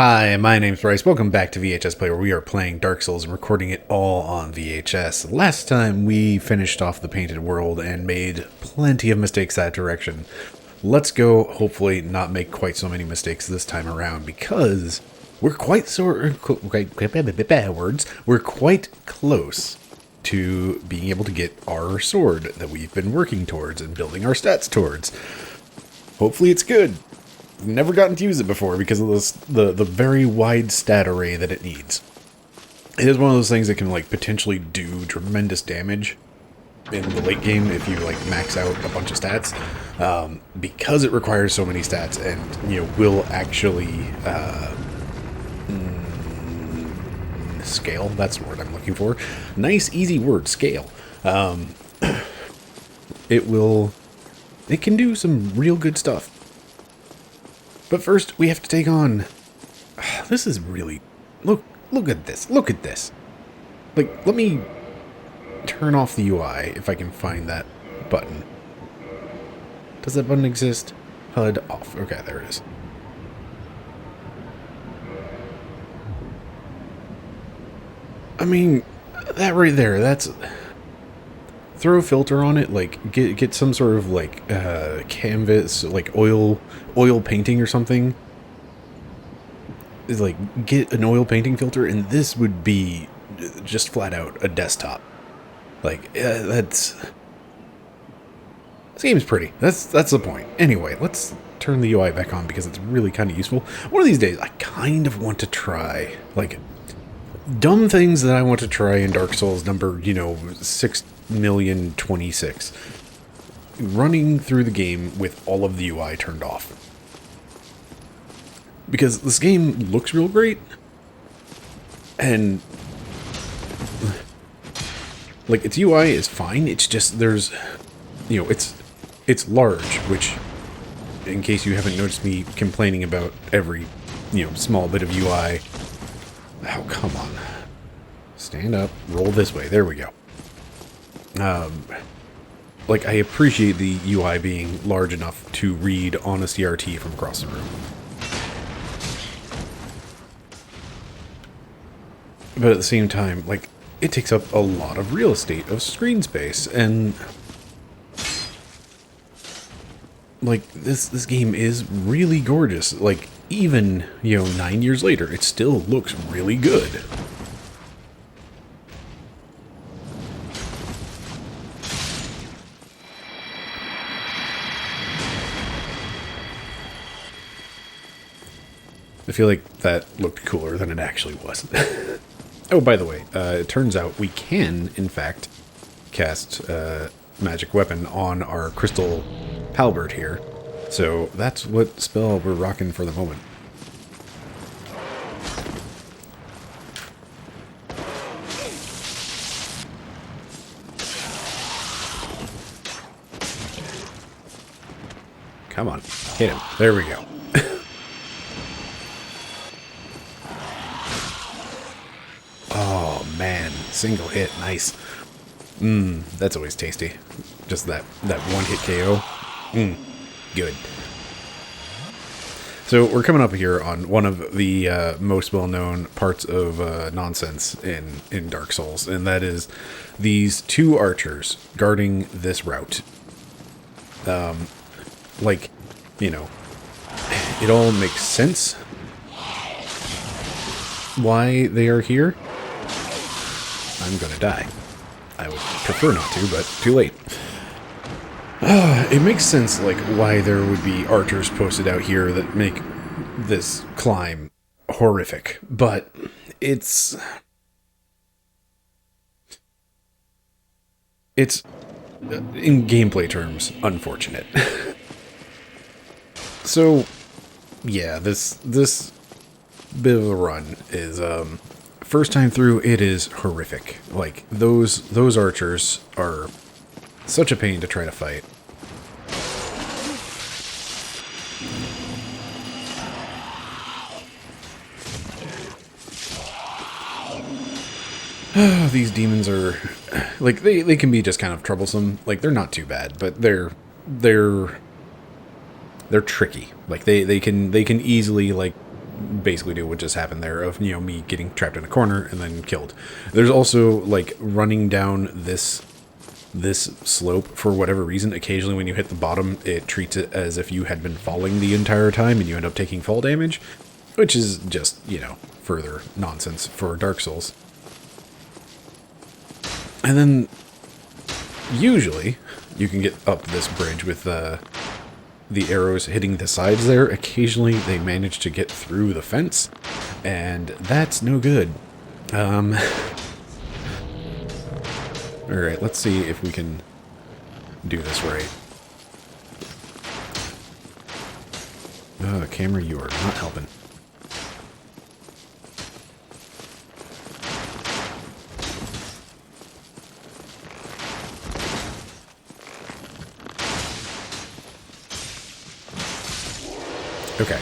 Hi, my name's Bryce. Welcome back to VHS Play, where we are playing Dark Souls and recording it all on VHS. Last time we finished off the painted world and made plenty of mistakes that direction. Let's go, hopefully not make quite so many mistakes this time around, because we're quite close to being able to get our sword that we've been working towards and building our stats towards. Hopefully it's good. Never gotten to use it before because of this, the very wide stat array that it needs. It is one of those things that can like potentially do tremendous damage in the late game if you like max out a bunch of stats, because it requires so many stats and will actually scale. That's the word I'm looking for. Nice easy word, scale. It can do some real good stuff. But first, we have to take on... This is really... Look at this. Look at this. Like, let me turn off the UI if I can find that button. Does that button exist? HUD off. Okay, there it is. I mean, that right there, that's... Throw a filter on it, like get some sort of like canvas, like oil painting or something. Like get an oil painting filter, and this would be just flat out a desktop. Like this game's pretty. That's the point. Anyway, let's turn the UI back on because it's really kind of useful. One of these days, I kind of want to try like dumb things that I want to try in Dark Souls number 6,026,026. Running through the game with all of the UI turned off. Because this game looks real great. And like its UI is fine. It's just there's it's large, which in case you haven't noticed me complaining about every small bit of UI. Oh, come on. Stand up, roll this way. There we go. Like, I appreciate the UI being large enough to read on a CRT from across the room. But at the same time, like, it takes up a lot of real estate of screen space, and like, this game is really gorgeous. Like, even, 9 years later, it still looks really good. I feel like that looked cooler than it actually was. Oh, by the way, it turns out we can, in fact, cast magic weapon on our crystal halberd here. So that's what spell we're rocking for the moment. Come on, hit him. There we go. Oh man, single hit, nice. That's always tasty. Just that one hit KO. Good. So we're coming up here on one of the most well-known parts of nonsense in Dark Souls, and that is these two archers guarding this route. Like, it all makes sense why they are here. I'm gonna die. I would prefer not to, but too late. It makes sense, like, why there would be archers posted out here that make this climb horrific, but it's in gameplay terms, unfortunate. So, yeah, this bit of a run is, first time through, it is horrific. Like, those archers are such a pain to try to fight. These demons are, like, they can be just kind of troublesome. Like, they're not too bad, but they're they're tricky. Like they can easily like basically do what just happened there of, you know, me getting trapped in a corner and then killed. There's also, like, running down this slope for whatever reason. Occasionally when you hit the bottom, it treats it as if you had been falling the entire time and you end up taking fall damage, which is just, you know, further nonsense for Dark Souls. And then usually you can get up this bridge with the arrows hitting the sides there. Occasionally they manage to get through the fence, and that's no good. Alright, let's see if we can do this right. Camera, you are not helping. Okay.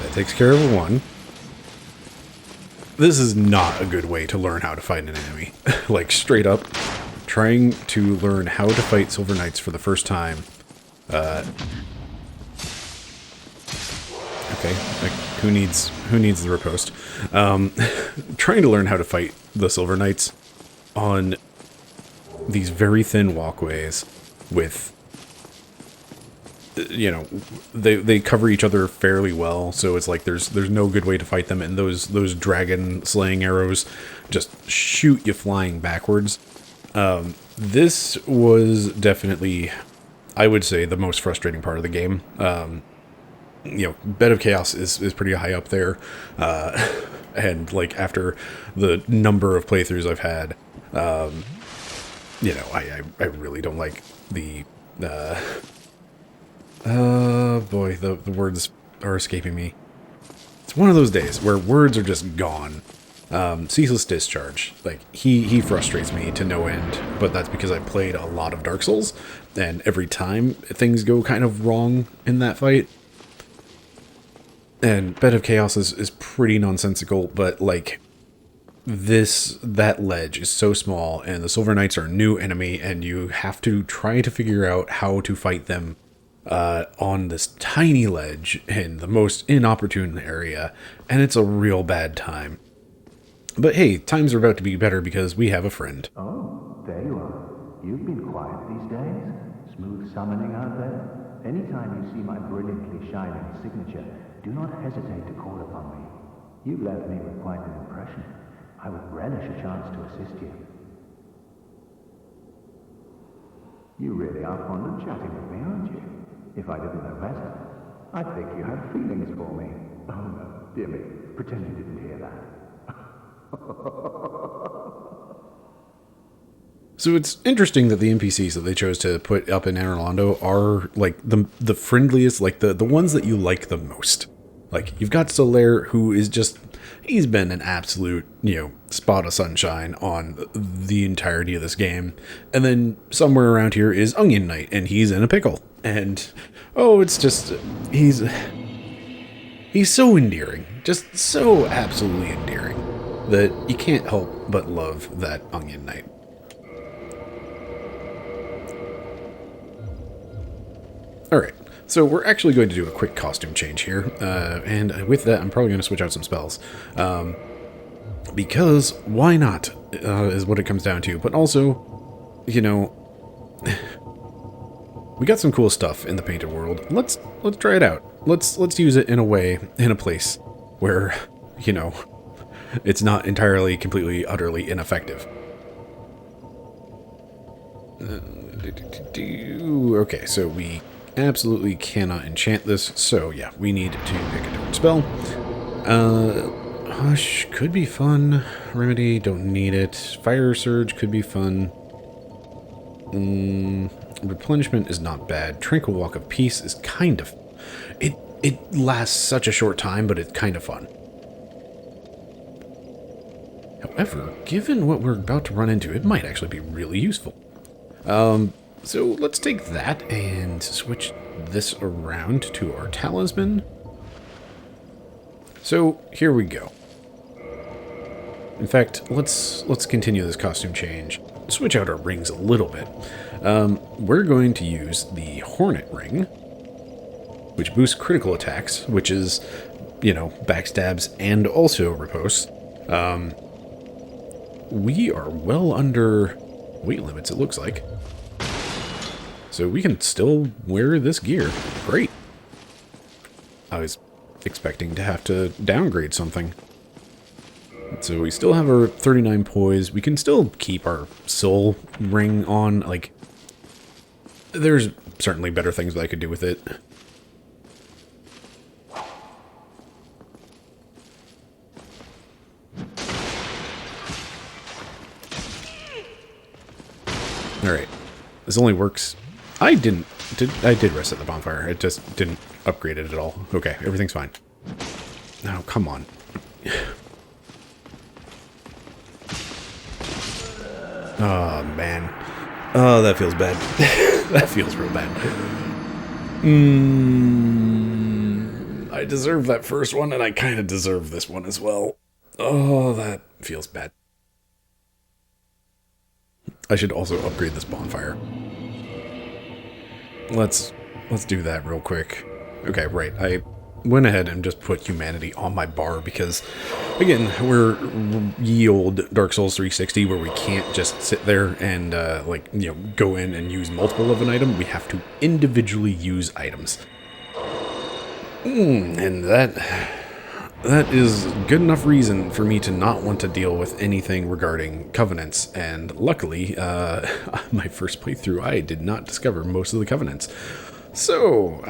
That takes care of one. This is not a good way to learn how to fight an enemy. Like, straight up, trying to learn how to fight Silver Knights for the first time. Okay, like, who needs the riposte? Trying to learn how to fight the Silver Knights on these very thin walkways with, you know, they cover each other fairly well, so it's like there's no good way to fight them, and those dragon slaying arrows just shoot you flying backwards. This was definitely, I would say, the most frustrating part of the game. You know, Bed of Chaos is pretty high up there, and like after the number of playthroughs I've had, you know, I really don't like the boy, the words are escaping me. It's one of those days where words are just gone. Ceaseless Discharge. Like, he frustrates me to no end, but that's because I played a lot of Dark Souls, and every time things go kind of wrong in that fight. And Bed of Chaos is pretty nonsensical, but like, that ledge is so small, and the Silver Knights are a new enemy, and you have to try to figure out how to fight them on this tiny ledge in the most inopportune area, and it's a real bad time. But hey, times are about to be better because we have a friend. Oh, there you are. You've been quiet these days. Smooth summoning out there. Anytime you see my brilliantly shining signature, do not hesitate to call upon me. You've left me with quite an impression. I would relish a chance to assist you. You really are fond of chatting with me, aren't you? If I didn't know better, I'd think you had feelings for me. Oh no, dear me, pretend you didn't hear that. So it's interesting that the NPCs that they chose to put up in Anor Londo are like the friendliest, like the ones that you like the most. Like, you've got Solaire, who is just, he's been an absolute, you know, spot of sunshine on the entirety of this game. And then somewhere around here is Onion Knight, and he's in a pickle. And, oh, it's just, he's so endearing. Just so absolutely endearing that you can't help but love that Onion Knight. Alright. So we're actually going to do a quick costume change here, and with that I'm probably going to switch out some spells, because why not, is what it comes down to. But also, you know, we got some cool stuff in the painted world. Let's try it out. Let's use it in a way, in a place where, you know, it's not entirely, completely, utterly ineffective. Okay, so we absolutely cannot enchant this, so yeah, we need to pick a different spell. Hush could be fun. Remedy, don't need it. Fire Surge could be fun. Replenishment is not bad. Tranquil Walk of Peace is kind of... It lasts such a short time, but it's kind of fun. However, given what we're about to run into, it might actually be really useful. So let's take that and switch this around to our talisman. So here we go. In fact, let's continue this costume change. Switch out our rings a little bit. We're going to use the Hornet Ring, which boosts critical attacks, which is backstabs and also riposte. We are well under weight limits, it looks like. So we can still wear this gear. Great. I was expecting to have to downgrade something. So we still have our 39 poise. We can still keep our soul ring on. Like, there's certainly better things that I could do with it. Alright. This only works. I did reset the bonfire. It just didn't upgrade it at all. Okay, everything's fine. No, come on. Oh, man. Oh, that feels bad. That feels real bad. I deserve that first one, and I kind of deserve this one as well. Oh, that feels bad. I should also upgrade this bonfire. Let's do that real quick. Okay, right. I went ahead and just put humanity on my bar because, again, we're ye old Dark Souls 360 where we can't just sit there and, go in and use multiple of an item. We have to individually use items. And that is good enough reason for me to not want to deal with anything regarding covenants. And luckily, my first playthrough, I did not discover most of the covenants. So,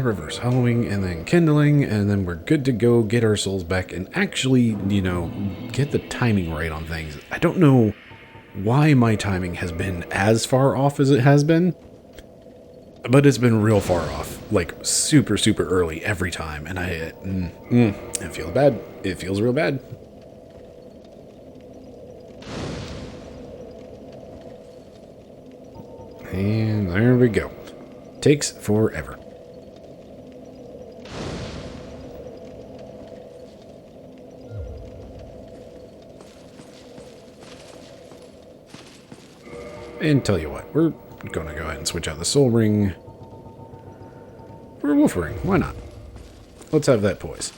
reverse hollowing and then kindling, and then we're good to go, get our souls back, and actually, get the timing right on things. I don't know why my timing has been as far off as it has been, but it's been real far off. Like, super, super early every time, and it feels bad. It feels real bad. And there we go. Takes forever. And tell you what, we're going to go ahead and switch out the soul ring for a wolf ring. Why not? Let's have that poise.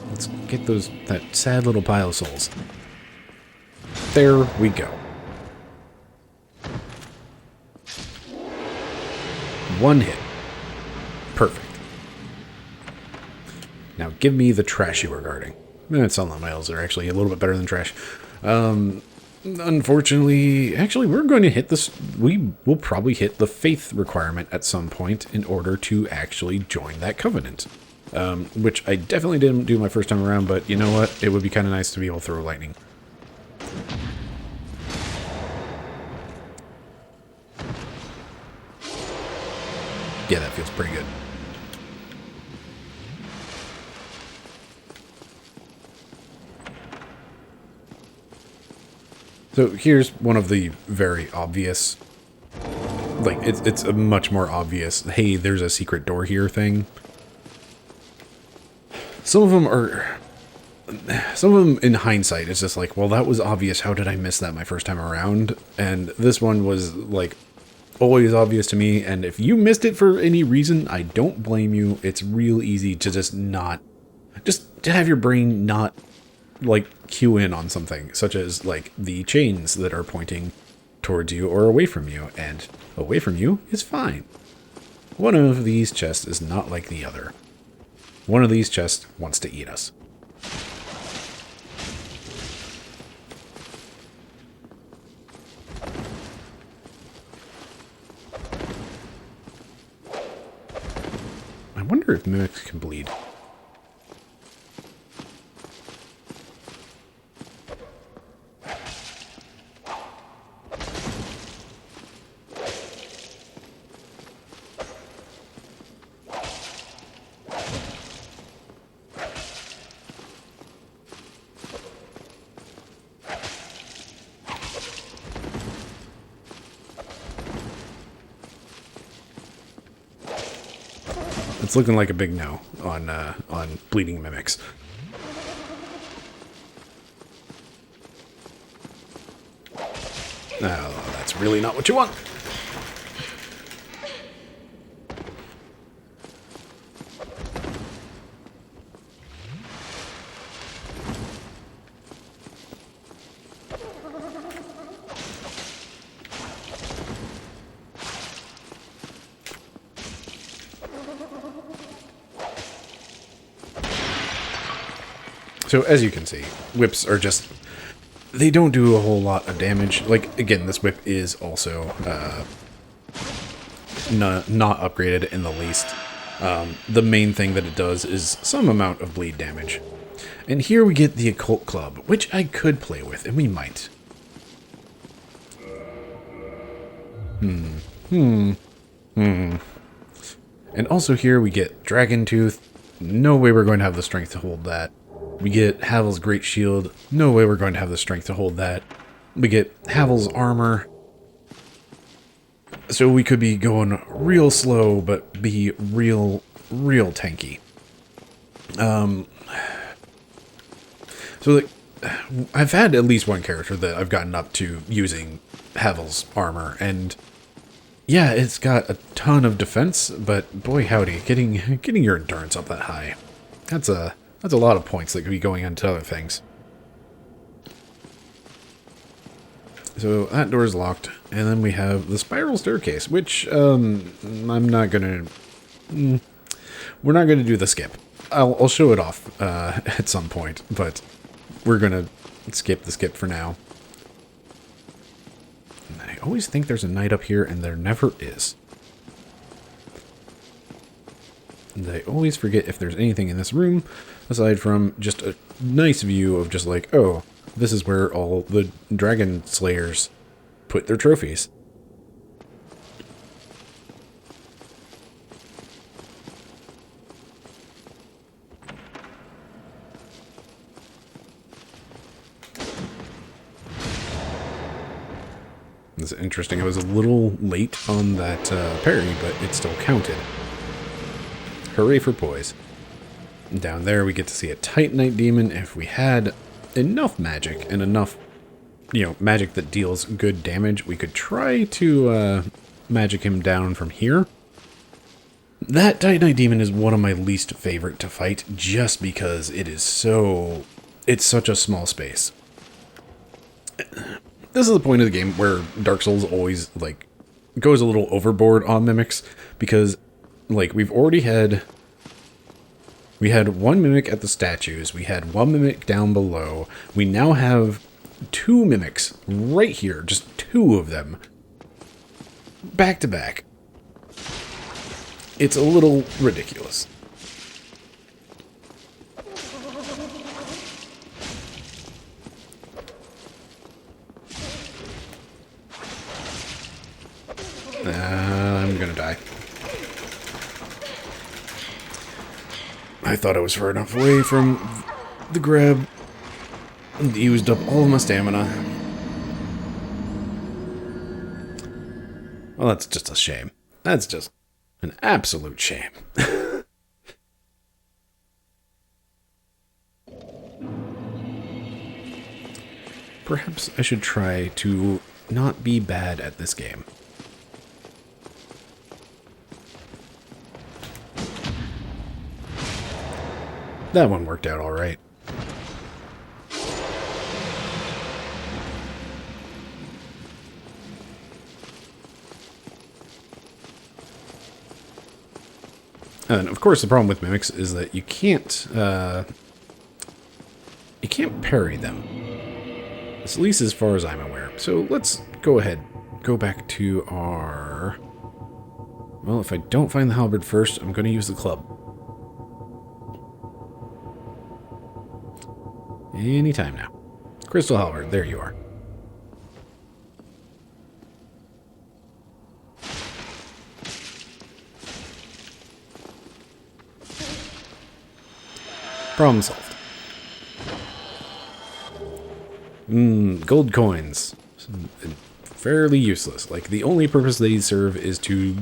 Let's get that sad little pile of souls. There we go. One hit. Perfect. Now give me the trash you were guarding. Some of the males are actually a little bit better than trash. Unfortunately, actually, we're going to hit this. We will probably hit the faith requirement at some point in order to actually join that covenant. Which I definitely didn't do my first time around, but you know what? It would be kind of nice to be able to throw lightning. Yeah, that feels pretty good. So here's one of the very obvious, like, it's a much more obvious, hey, there's a secret door here thing. Some of them in hindsight, it's just like, well, that was obvious. How did I miss that my first time around? And this one was, like, always obvious to me, and if you missed it for any reason, I don't blame you. It's real easy to just to have your brain not, like, cue in on something, such as, like, the chains that are pointing towards you or away from you, and away from you is fine. One of these chests is not like the other. One of these chests wants to eat us. I wonder if mimics can bleed. It's looking like a big no on bleeding mimics. Oh, that's really not what you want. So as you can see, whips are just... They don't do a whole lot of damage. Like, again, this whip is also not upgraded in the least. The main thing that it does is some amount of bleed damage. And here we get the Occult Club, which I could play with, and we might. And also here we get Dragon Tooth. No way we're going to have the strength to hold that. We get Havel's Great Shield. No way we're going to have the strength to hold that. We get Havel's Armor. So we could be going real slow, but be real tanky. So like, I've had at least one character that I've gotten up to using Havel's Armor, and yeah, it's got a ton of defense, but boy howdy, getting your endurance up that high, that's a lot of points that could be going into other things. So that door is locked, and then we have the spiral staircase, which I'm not gonna. We're not gonna do the skip. I'll show it off at some point, but we're gonna skip the skip for now. And I always think there's a knight up here, and there never is. And I always forget if there's anything in this room aside from just a nice view of just like, oh, this is where all the dragon slayers put their trophies. It's interesting. I was a little late on that parry, but it still counted. Hooray for poise. Down there we get to see a Titanite demon. If we had enough magic and enough, magic that deals good damage, we could try to magic him down from here. That Titanite demon is one of my least favorite to fight, just because it's such a small space. This is the point of the game where Dark Souls always, goes a little overboard on mimics, because, we had one mimic at the statues, we had one mimic down below, we now have two mimics right here, just two of them, back to back. It's a little ridiculous. I'm gonna die. I thought I was far enough away from the grab and used up all of my stamina. Well, that's just a shame. That's just an absolute shame. Perhaps I should try to not be bad at this game. That one worked out all right. And of course, the problem with mimics is that you can't parry them. At least as far as I'm aware. So let's go ahead, go back to our... Well, if I don't find the halberd first, I'm going to use the club. Anytime now. Crystal halberd, there you are. Problem solved. Gold coins. Fairly useless. The only purpose they serve is to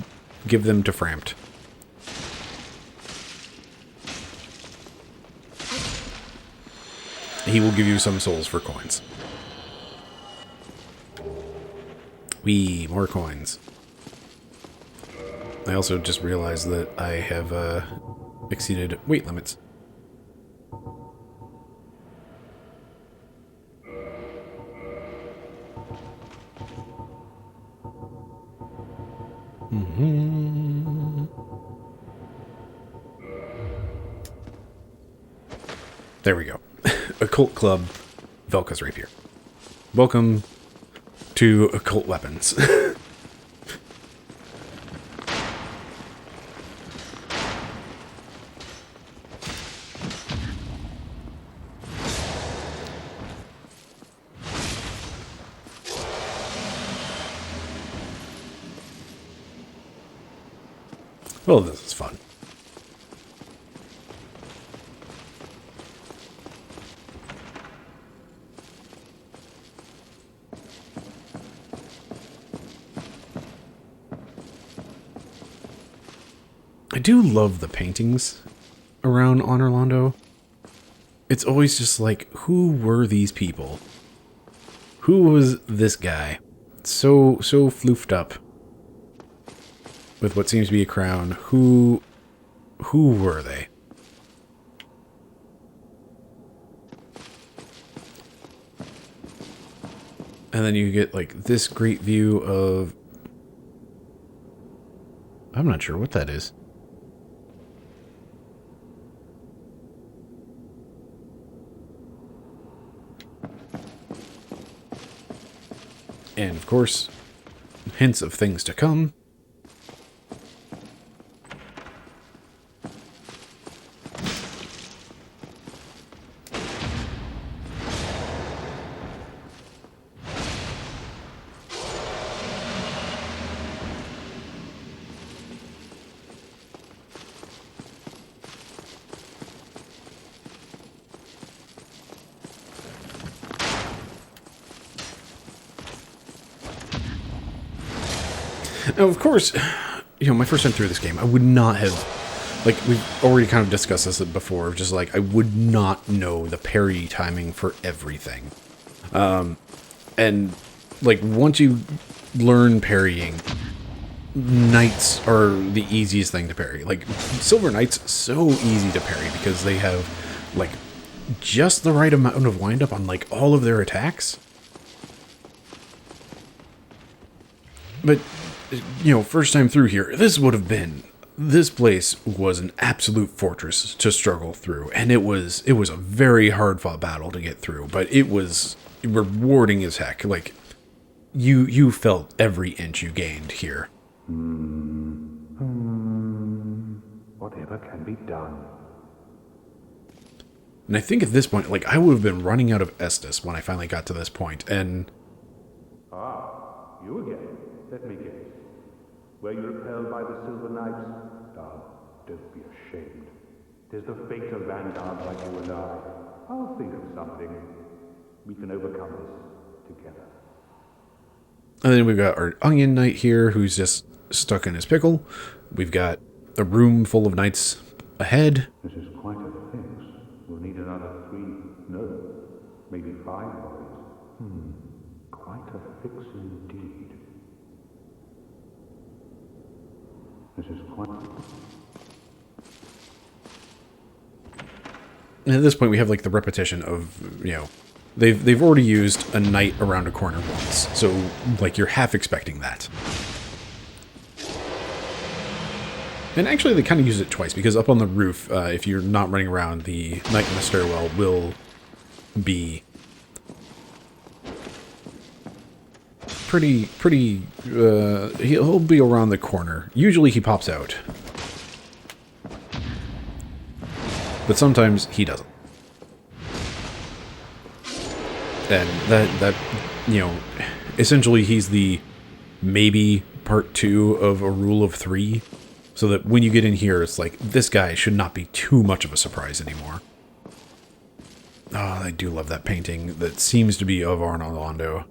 give them to Frampt. He will give you some souls for coins. Whee, more coins. I also just realized that I have exceeded weight limits. There we go. Occult Club Velka's Rapier. Welcome to Occult Weapons. Well, this is fun. I do love the paintings around Anor Londo. It's always just like, who were these people? Who was this guy? So floofed up with what seems to be a crown. Who were they? And then you get like this great view of, I'm not sure what that is. And of course, hints of things to come. Now, of course, you know, my first time through this game, I would not have, like, we've already kind of discussed this before, just like, I would not know the parry timing for everything. And, like, once you learn parrying, knights are the easiest thing to parry. Like, Silver Knights, so easy to parry because they have, like, just the right amount of wind-up on, like, all of their attacks. But, you know, first time through here, this place was an absolute fortress to struggle through, and it was a very hard-fought battle to get through, but it was rewarding as heck. Like, you felt every inch you gained here. Whatever can be done. And I think at this point, like, I would have been running out of Estus when I finally got to this point, and... Ah, you again. Let me guess. Were you repelled by the Silver Knights? Ah, don't be ashamed. 'Tis the fate of vanguards like you and I. I'll think of something. We can overcome this together. And then we've got our Onion Knight here, who's just stuck in his pickle. We've got a room full of knights ahead. This is quite a fix. We'll need another 3, no, maybe 5 bodies. Quite a fix indeed. This is quite... And at this point, we have like the repetition of, you know, they've already used a knight around a corner once, so like you're half expecting that. And actually, they kind of use it twice because up on the roof, if you're not running around, the knight in the stairwell will be pretty. He'll be around the corner. Usually, he pops out. But sometimes he doesn't. And that, you know, essentially he's the maybe part 2 of a rule of 3. So that when you get in here, it's like, this guy should not be too much of a surprise anymore. Oh, I do love that painting that seems to be of Anor Londo.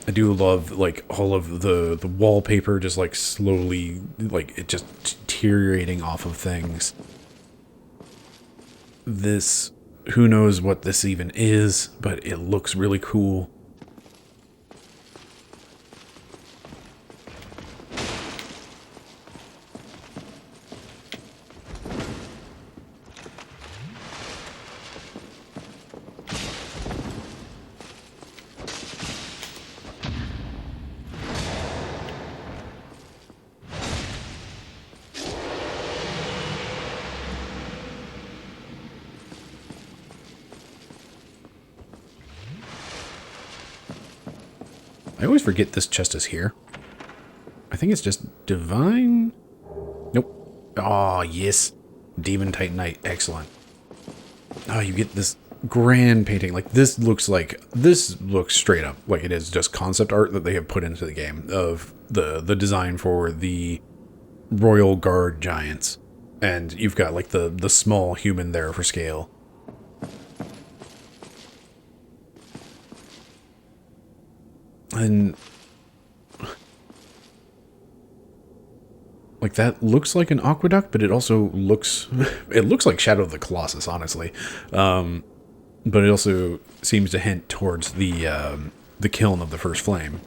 I do love, like, all of the wallpaper just, like, slowly, like, it just deteriorating off of things. This, who knows what this even is, but it looks really cool. I always forget this chest is here. I think it's just divine. Nope. Oh, yes. Demon Titanite. Excellent. Oh, you get this grand painting. Like, this looks straight up like it is just concept art that they have put into the game of the design for the Royal Guard giants. And you've got, like, the small human there for scale. And like, that looks like an aqueduct, but it also looks it looks like Shadow of the Colossus, honestly. But it also seems to hint towards the kiln of the first flame.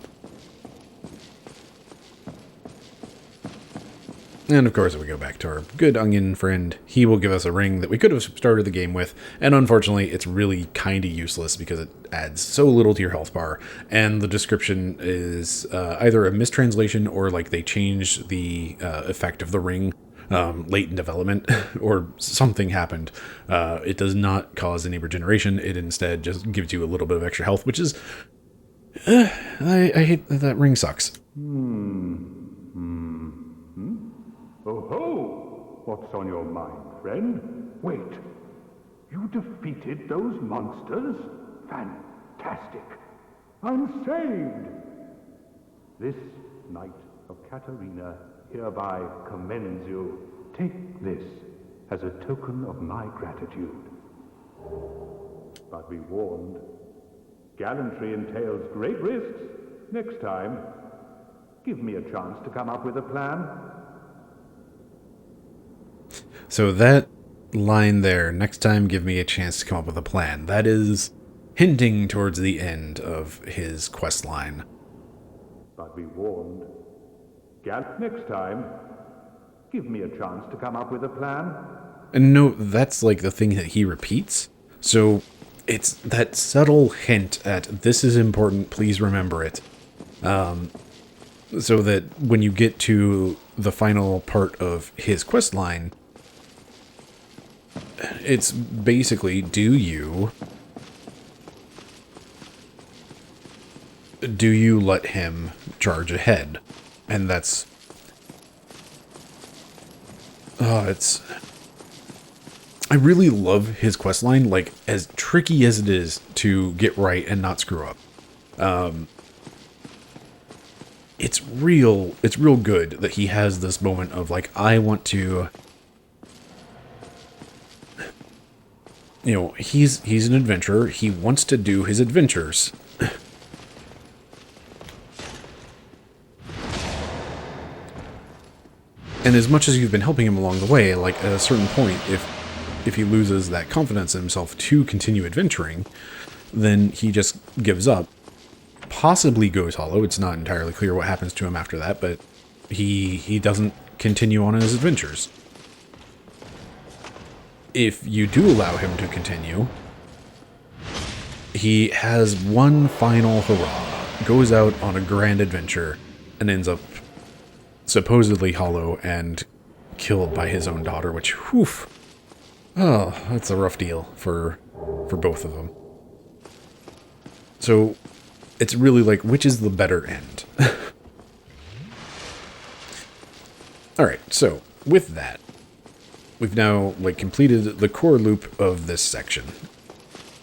And of course, if we go back to our good onion friend, he will give us a ring that we could have started the game with, and unfortunately, it's really kind of useless because it adds so little to your health bar, and the description is either a mistranslation or like they changed the effect of the ring late in development, or something happened. It does not cause any regeneration, it instead just gives you a little bit of extra health, which is... I hate that ring sucks. Oh ho! What's on your mind, friend? Wait. You defeated those monsters? Fantastic. I'm saved. This Knight of Katarina hereby commends you. Take this as a token of my gratitude. But be warned, gallantry entails great risks. Next time, give me a chance to come up with a plan. So that line there, next time give me a chance to come up with a plan, that is hinting towards the end of his quest line. But be warned, next time, give me a chance to come up with a plan. And no, that's like the thing that he repeats. So it's that subtle hint at this is important, please remember it. So that when you get to the final part of his quest line, it's basically, do you let him charge ahead? And that's... it's... I really love his questline, like, as tricky as it is to get right and not screw up. It's real good that he has this moment of, like, I want to... You know, he's an adventurer. He wants to do his adventures. And as much as you've been helping him along the way, like, at a certain point, if he loses that confidence in himself to continue adventuring, then he just gives up. Possibly goes hollow. It's not entirely clear what happens to him after that, but he doesn't continue on his adventures. If you do allow him to continue, he has one final hurrah, goes out on a grand adventure, and ends up supposedly hollow and killed by his own daughter, which, whew, oh, that's a rough deal for both of them. So it's really like, which is the better end? Alright, so with that, we've now, like, completed the core loop of this section.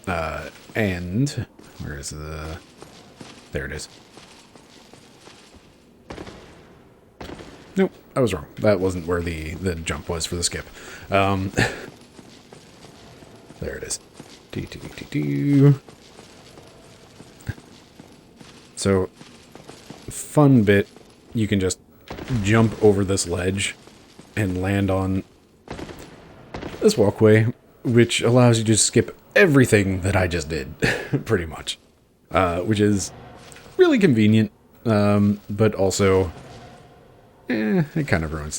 And where is the... There it is. Nope, I was wrong. That wasn't where the jump was for the skip. There it is. So, fun bit, you can just jump over this ledge and land on this walkway, which allows you to skip everything that I just did, pretty much. Which is really convenient, but also, it kind of ruins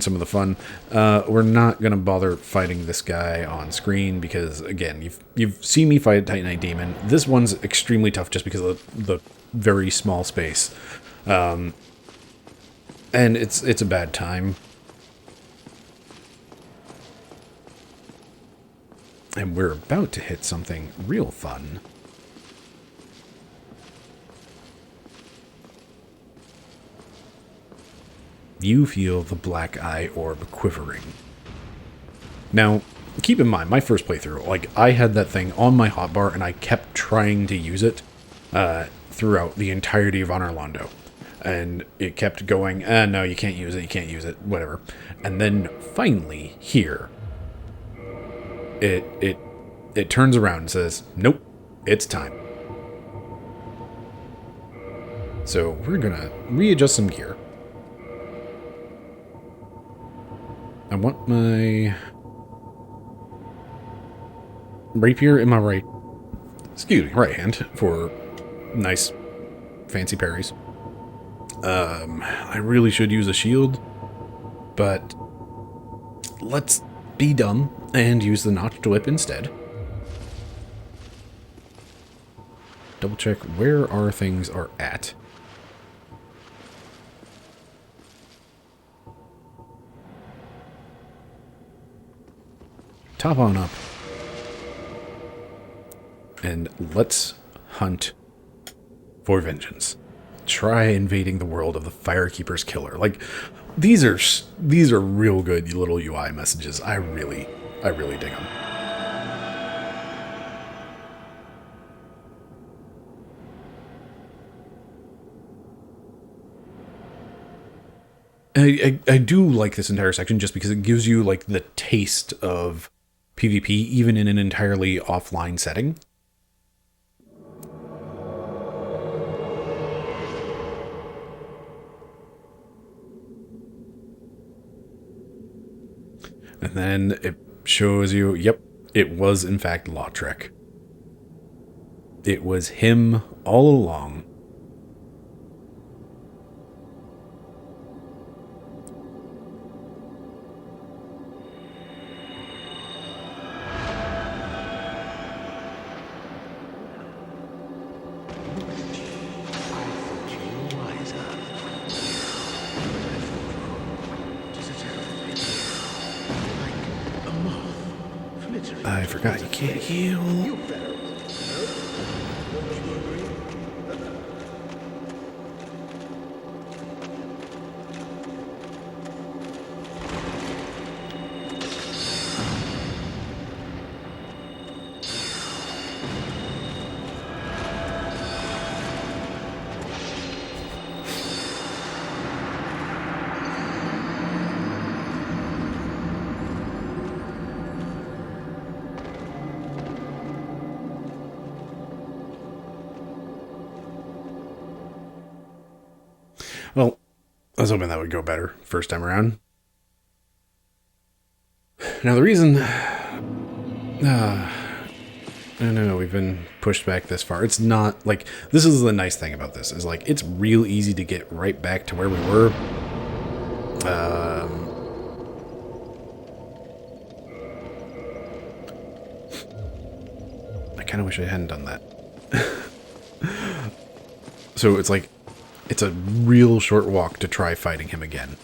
some of the fun. We're not gonna bother fighting this guy on screen because, again, you've seen me fight a Titanite Demon. This one's extremely tough just because of the very small space, and it's a bad time. And we're about to hit something real fun. you feel the black eye orb quivering. Now, keep in mind, my first playthrough, like, I had that thing on my hotbar, and I kept trying to use it throughout the entirety of Anor Londo. And it kept going, no, you can't use it, whatever. And then, finally, here, it turns around and says, nope, it's time. So, we're gonna readjust some gear. I want my rapier in my right hand for nice fancy parries. I really should use a shield, but let's be dumb and use the notched whip instead. Double check where our things are at. Top on up. And let's hunt for vengeance. Try invading the world of the Firekeeper's killer. Like, these are real good little UI messages. I really dig them. I do like this entire section just because it gives you, like, the taste of PvP, even in an entirely offline setting. And then it shows you, yep, it was in fact Lautrec. It was him all along. I forgot you can't heal. Well, I was hoping that would go better first time around. Now the reason... I know we've been pushed back this far. It's not, like, this is the nice thing about this, is, like, it's real easy to get right back to where we were. I kind of wish I hadn't done that. So it's like, it's a real short walk to try fighting him again.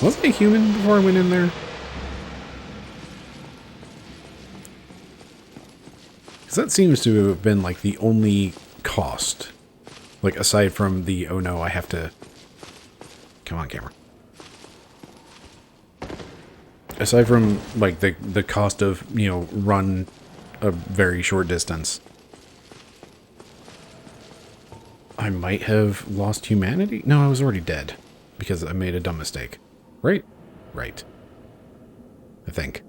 Was I human before I went in there? Because that seems to have been, like, the only cost. Like, aside from the, oh no, I have to... Come on, camera. Aside from, like, the cost of, you know, run a very short distance. I might have lost humanity? No, I was already dead. Because I made a dumb mistake. Right? Right. I think.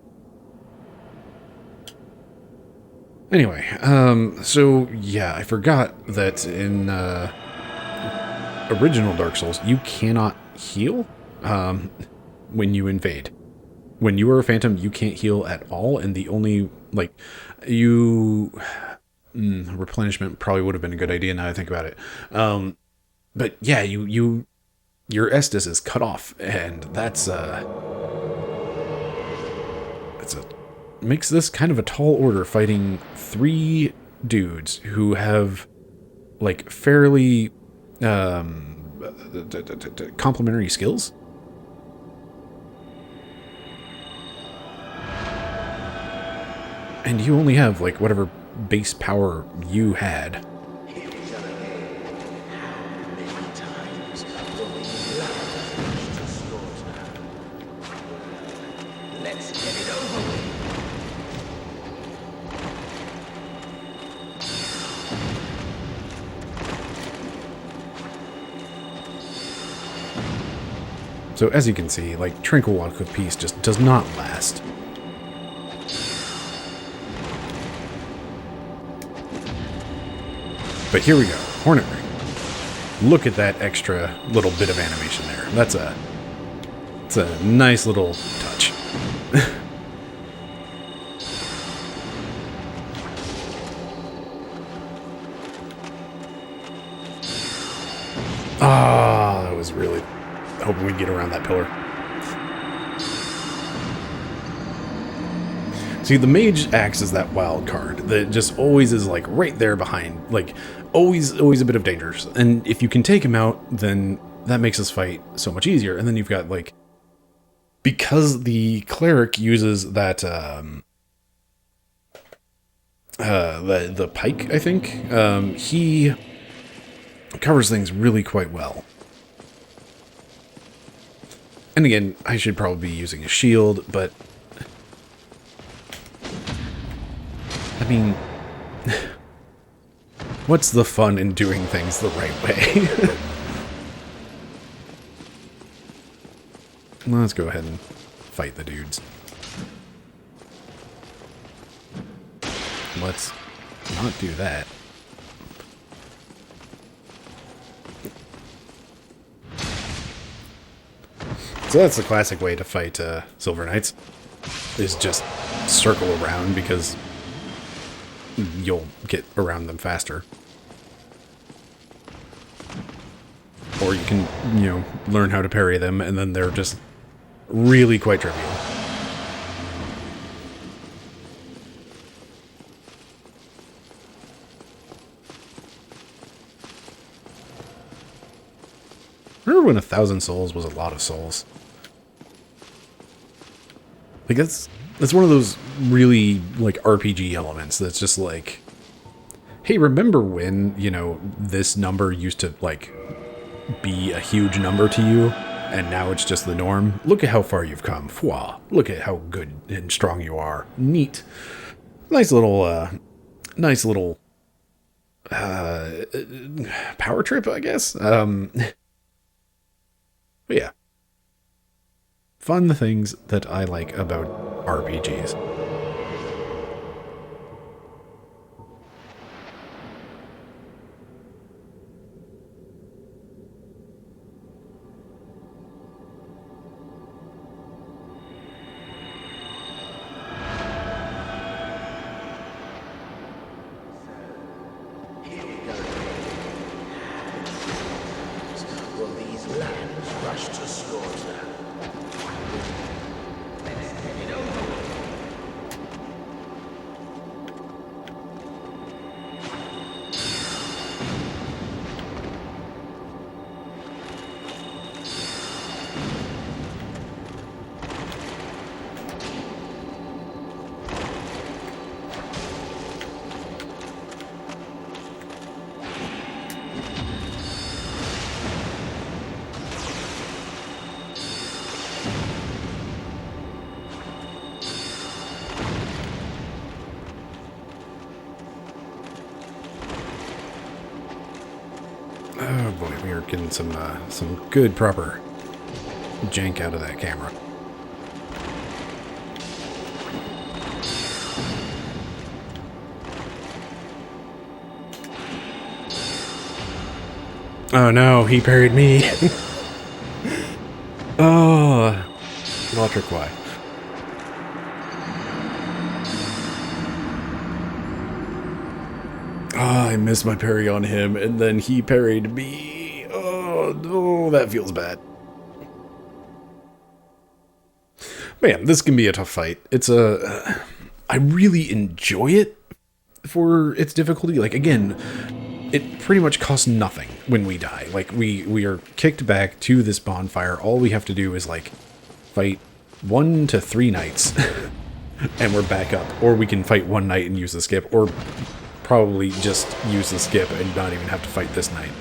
Anyway, so, yeah, I forgot that in, original Dark Souls, you cannot heal, when you invade. When you are a phantom, you can't heal at all, and the only, like, replenishment probably would have been a good idea now that I think about it. But yeah, your Estus is cut off, and makes this kind of a tall order, fighting 3 dudes who have, like, fairly, complementary skills. And you only have, like, whatever base power you had. Let's get it over with. So as you can see, like, Tranquil Walk with Peace just does not last. But here we go, Hornet Ring. Look at that extra little bit of animation there. It's a nice little touch. Ah, that was really hoping we'd get around that pillar. See, the mage acts as that wild card that just always is like right there behind, like always a bit of danger. And if you can take him out, then that makes this fight so much easier. And then you've got like, because the cleric uses that the pike, I think, he covers things really quite well. And again, I should probably be using a shield, but I mean, what's the fun in doing things the right way? Let's go ahead and fight the dudes. Let's not do that. So that's the classic way to fight Silver Knights, is just circle around, because you'll get around them faster. Or you can, you know, learn how to parry them, and then they're just really quite trivial. Remember when 1,000 souls was a lot of souls? Like, that's one of those really, like, RPG elements that's just like, hey, remember when, you know, this number used to, like, be a huge number to you, and now it's just the norm? Look at how far you've come. Fwah. Look at how good and strong you are. Neat. Nice little power trip, I guess. But yeah. Fun things that I like about RPGs. Here we go. Will these lambs rush to slaughter? Let's get it over with. Oh boy, we are getting some good proper jank out of that camera. Oh no, he parried me. Oh, electric Y. I missed my parry on him, and then he parried me. Oh, no, that feels bad. Man, this can be a tough fight. I really enjoy it for its difficulty. Like, again, it pretty much costs nothing when we die. Like, we are kicked back to this bonfire. All we have to do is, like, fight 1 to 3 knights. and we're back up. Or we can fight one night and use the skip, or probably just use the skip and not even have to fight this night.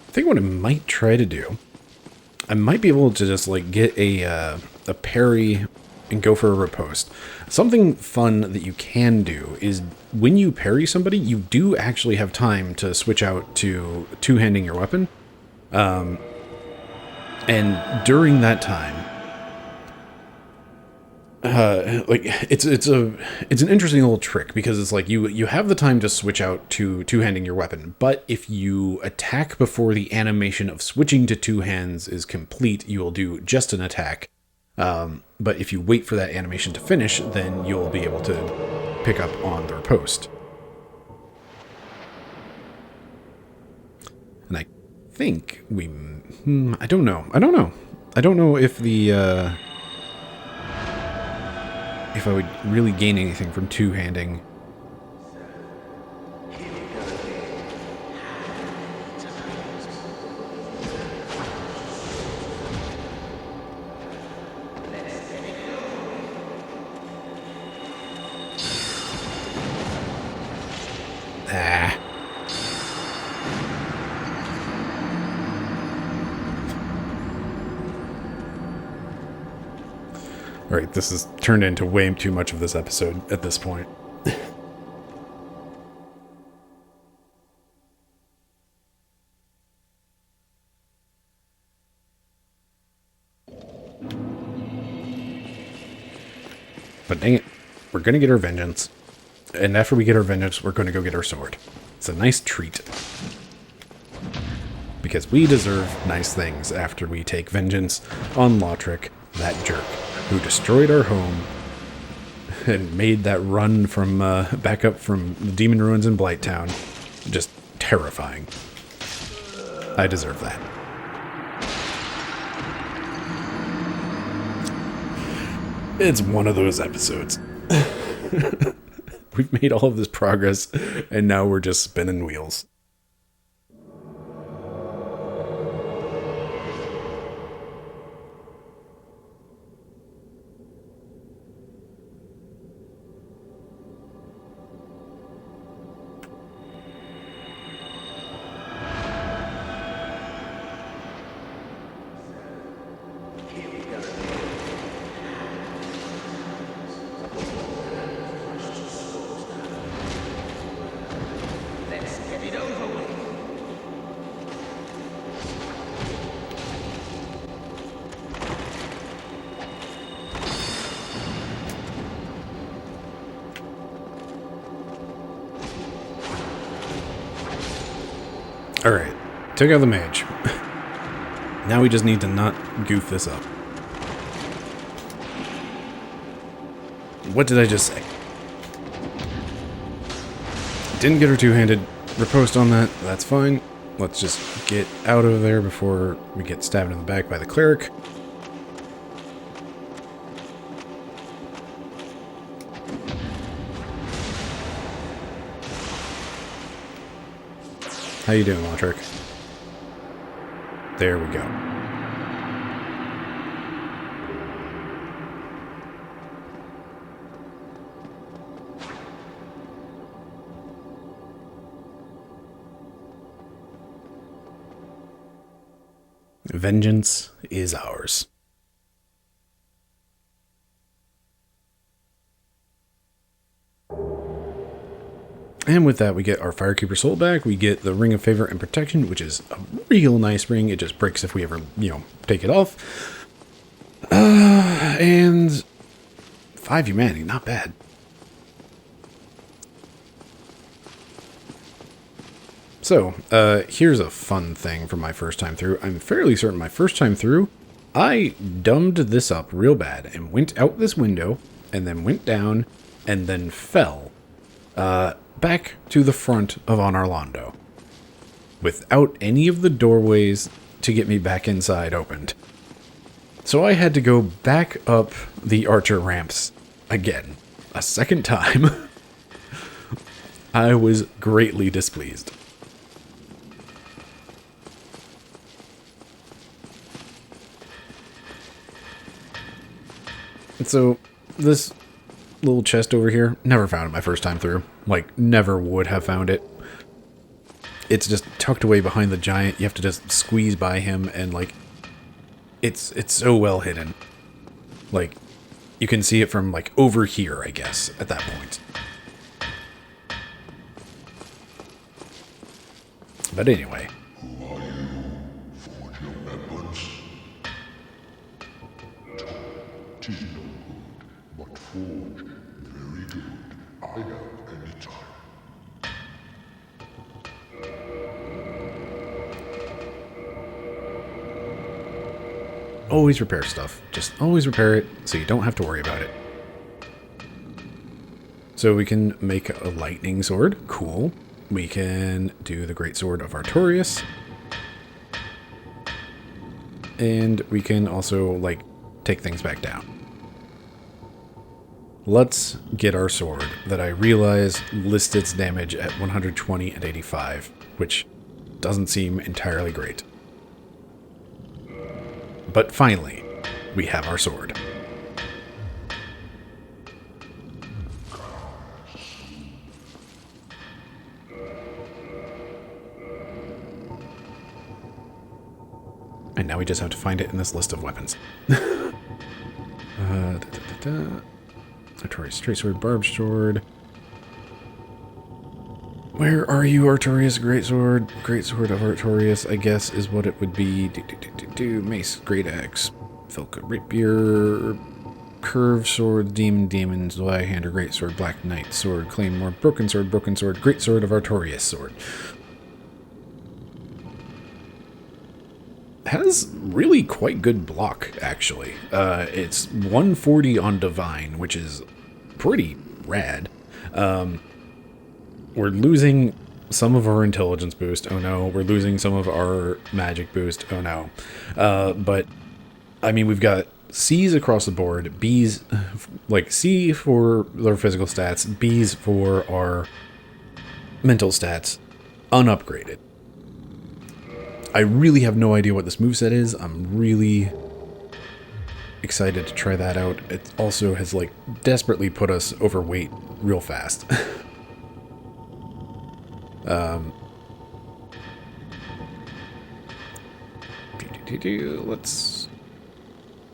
I think what I might try to do, I might be able to just like get a parry and go for a riposte. Something fun that you can do is when you parry somebody, you do actually have time to switch out to two-handing your weapon. And during that time, like it's an interesting little trick, because it's like you have the time to switch out to two-handing your weapon, but if you attack before the animation of switching to two hands is complete, you will do just an attack. But if you wait for that animation to finish, then you'll be able to pick up on the riposte. And I think I don't know. I don't know if the if I would really gain anything from two-handing. Alright, this has turned into way too much of this episode at this point. But dang it, we're gonna get our vengeance. And after we get our vengeance, we're gonna go get our sword. It's a nice treat. Because we deserve nice things after we take vengeance on Lautrec, that jerk, who destroyed our home and made that run from back up from the Demon Ruins in Blighttown just terrifying. I deserve that. It's one of those episodes. We've made all of this progress, and now we're just spinning wheels. Alright, took out the mage. Now we just need to not goof this up. What did I just say? Didn't get her two-handed. Riposte on that, that's fine. Let's just get out of there before we get stabbed in the back by the cleric. How you doing, Lautrec? There we go. Vengeance is ours. And with that, we get our Firekeeper Soul back. We get the Ring of Favor and Protection, which is a real nice ring. It just breaks if we ever, take it off. And 5 humanity, not bad. So, here's a fun thing from my first time through. I'm fairly certain my first time through, I dumbed this up real bad and went out this window and then went down and then fell back to the front of Anor Londo. without any of the doorways to get me back inside opened. So I had to go back up the archer ramps again, a second time. I was greatly displeased. And so this little chest over here, never found it my first time through. Like, never would have found it. It's just tucked away behind the giant. You have to just squeeze by him, and like, it's so well hidden. Like, you can see it from like over here, I guess, at that point. But anyway. Who are you? Forge your weapons? Tis no good, but forge, very good. I have any time. Always repair stuff. Just always repair it so you don't have to worry about it. So we can make a lightning sword. Cool. We can do the great sword of Artorias. And we can also, like, take things back down. Let's get our sword that I realize lists its damage at 120 and 85, which doesn't seem entirely great. But finally, we have our sword. And now we just have to find it in this list of weapons. Artorias, straight sword, barbed sword. Where are you, Artorias? Great sword. Great sword of Artorias, I guess, is what it would be. Mace, great axe, Filka, rapier, curved sword, demons, Zweihander, great sword, black knight, sword, claymore, broken sword, great sword of Artorias, sword. Has really quite good block, actually. It's 140 on divine, which is pretty rad. We're losing some of our intelligence boost. Oh no. We're losing some of our magic boost. Oh no. But, I mean, we've got C's across the board. B's, like C for our physical stats. B's for our mental stats. Unupgraded. I really have no idea what this moveset is. I'm really excited to try that out. It also has, like, desperately put us overweight real fast. Let's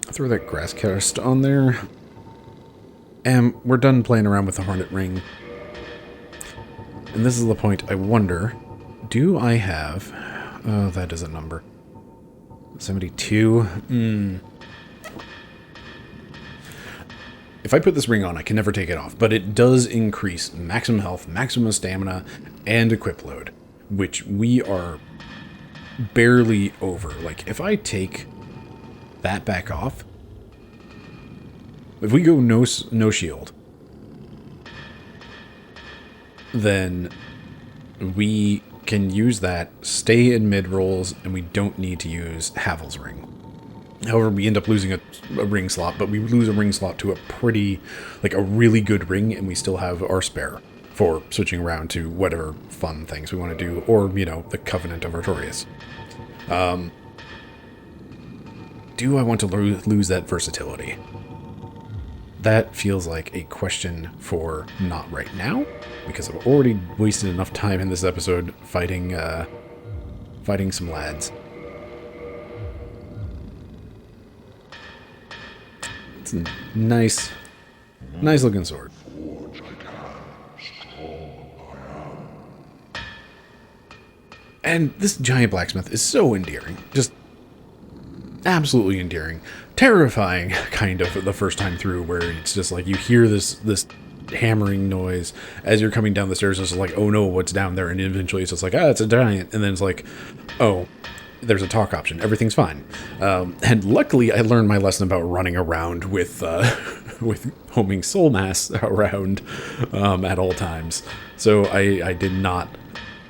throw that grass cast on there. And we're done playing around with the Hornet Ring. And this is the point I wonder, do I have... Oh, that is a number. 72? If I put this ring on, I can never take it off, but it does increase maximum health, maximum stamina, and equip load, which we are barely over. Like, if I take that back off, if we go no shield, then we can use that, stay in mid rolls, and we don't need to use Havel's ring. However, we end up losing a ring slot, but we lose a ring slot to a pretty, like a really good ring, and we still have our spare for switching around to whatever fun things we want to do, or, you know, the Covenant of Artorias. Do I want to lose that versatility? That feels like a question for not right now, because I've already wasted enough time in this episode fighting some lads. It's a nice looking sword. And this giant blacksmith is so endearing. Just absolutely endearing. Terrifying, kind of, the first time through, where it's just like you hear this hammering noise as you're coming down the stairs. It's like, oh no, what's down there? And eventually it's just like, it's a giant. And then it's like, oh, there's a talk option. Everything's fine. And luckily, I learned my lesson about running around with homing soul mass around at all times. So I did not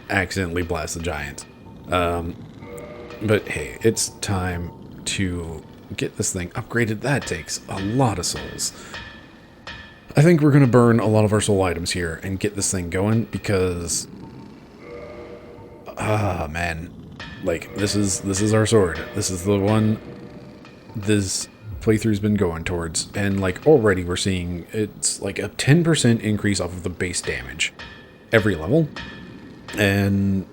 accidentally blast the giant. But hey, it's time to get this thing upgraded. That takes a lot of souls. I think we're going to burn a lot of our soul items here and get this thing going because... man. Like, this is our sword. This is the one this playthrough's been going towards. And, like, already we're seeing it's like a 10% increase off of the base damage every level. And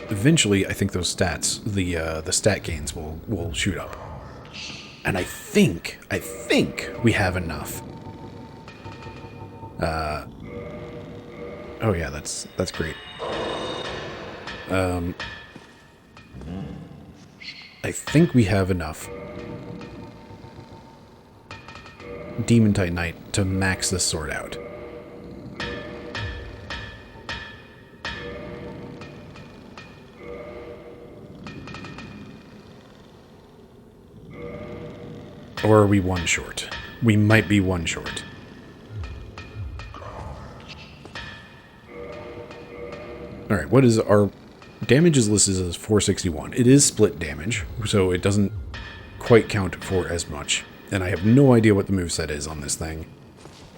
eventually, I think those stats, the stat gains will shoot up. And I think we have enough. Oh yeah, that's great. I think we have enough Demon Titanite to max this sword out. Or are we one short? We might be one short. Alright, what is our... Damage is listed as 461. It is split damage, so it doesn't quite count for as much. And I have no idea what the moveset is on this thing.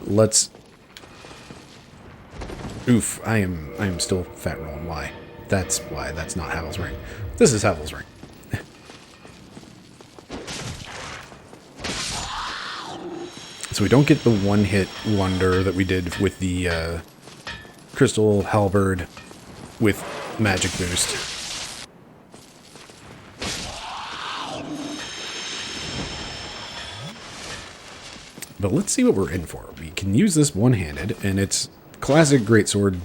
Let's... Oof, I am still fat rolling. Why? That's why. That's not Havel's Ring. This is Havel's Ring. So we don't get the one-hit wonder that we did with the Crystal Halberd with magic boost. But let's see what we're in for. We can use this one-handed, and it's classic greatsword,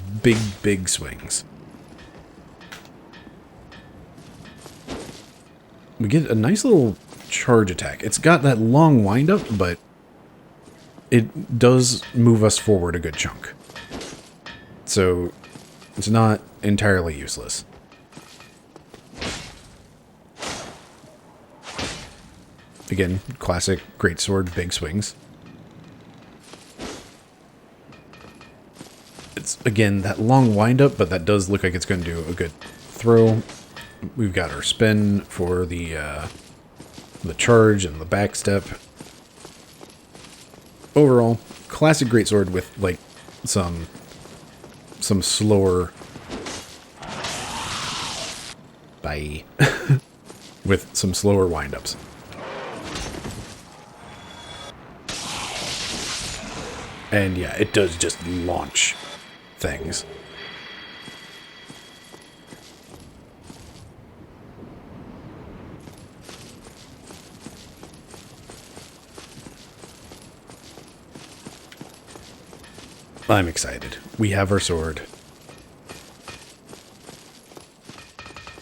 big swings. We get a nice little charge attack. It's got that long wind-up, but it does move us forward a good chunk. So it's not entirely useless. Again, classic greatsword, big swings. It's, again, that long wind-up, but that does look like it's going to do a good throw. We've got our spin for the charge and the backstep. Overall, classic greatsword with, like, some slower... Bye. With some slower wind-ups. And yeah, it does just launch things. I'm excited. We have our sword.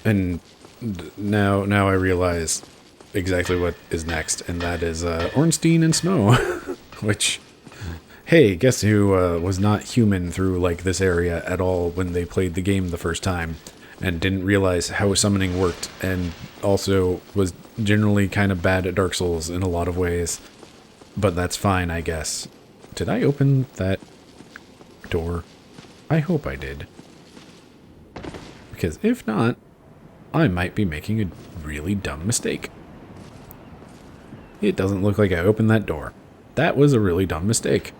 And now I realize exactly what is next, and that is Ornstein and Snow. Which, hey, guess who was not human through like this area at all when they played the game the first time, and didn't realize how summoning worked, and also was generally kind of bad at Dark Souls in a lot of ways. But that's fine, I guess. Did I open that door? I hope I did. Because if not, I might be making a really dumb mistake. It doesn't look like I opened that door. That was a really dumb mistake.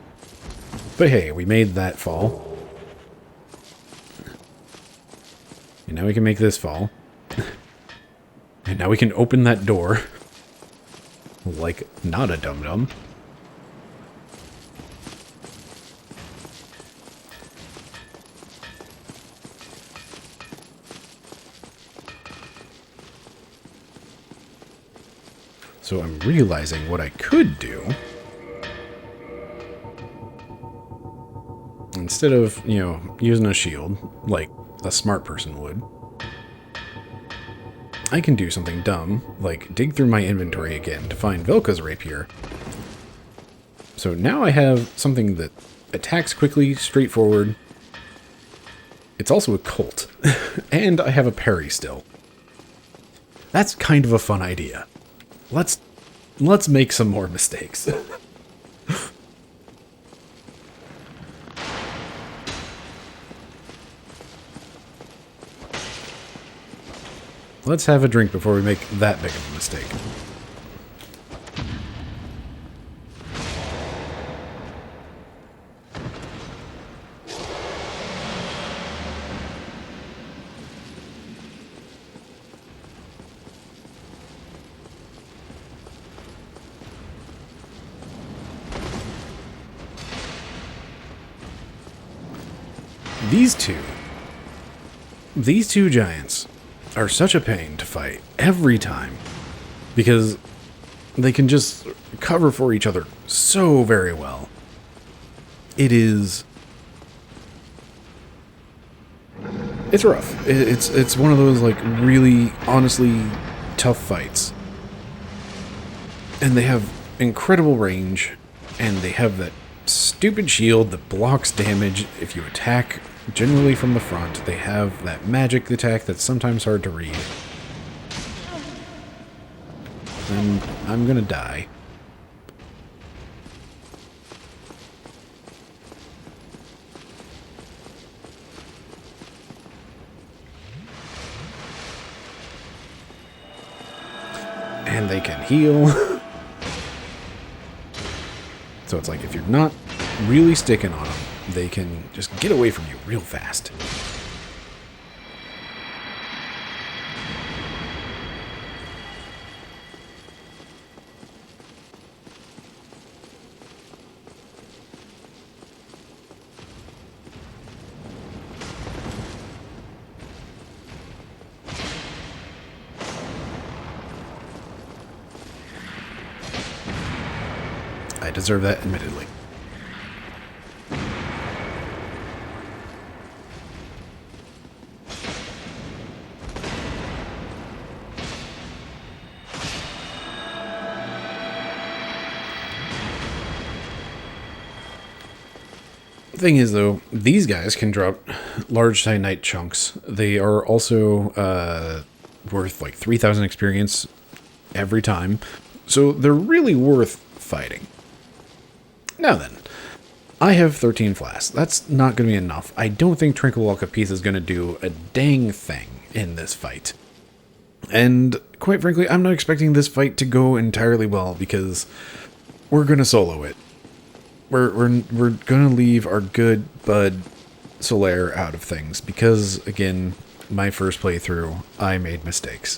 But hey, we made that fall. And now we can make this fall. And now we can open that door. Like, not a dum-dum. So I'm realizing what I could do. Instead of, you know, using a shield, like a smart person would, I can do something dumb, like dig through my inventory again to find Velka's rapier. So now I have something that attacks quickly, straightforward. It's also a Colt. And I have a parry still. That's kind of a fun idea. Let's make some more mistakes. let's have a drink before we make that big of a mistake. These two giants are such a pain to fight every time because they can just cover for each other so very well. It's rough. It's one of those like really honestly tough fights. And they have incredible range, and they have that stupid shield that blocks damage if you attack generally from the front. They have that magic attack that's sometimes hard to read. And I'm gonna die. And they can heal. So it's like if you're not really sticking on them, they can just get away from you real fast. I deserve that, admittedly. Thing is, though, these guys can drop large Titanite chunks. They are also worth like 3,000 experience every time, so they're really worth fighting. Now then, I have 13 flasks. That's not going to be enough. I don't think Tranquil Walk of Peace is going to do a dang thing in this fight. And quite frankly, I'm not expecting this fight to go entirely well because we're going to solo it. We're going to leave our good bud Solaire out of things because, again, my first playthrough, I made mistakes.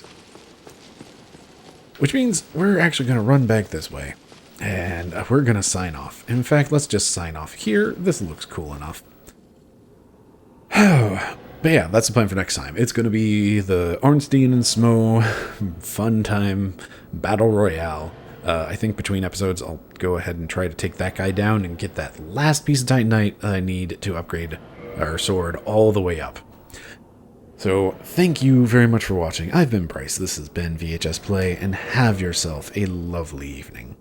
Which means we're actually going to run back this way. And we're going to sign off. In fact, let's just sign off here. This looks cool enough. But yeah, that's the plan for next time. It's going to be the Ornstein and Smo fun time battle royale. I think between episodes, I'll go ahead and try to take that guy down and get that last piece of Titanite I need to upgrade our sword all the way up. So, thank you very much for watching. I've been Bryce, this has been VHS Play, and have yourself a lovely evening.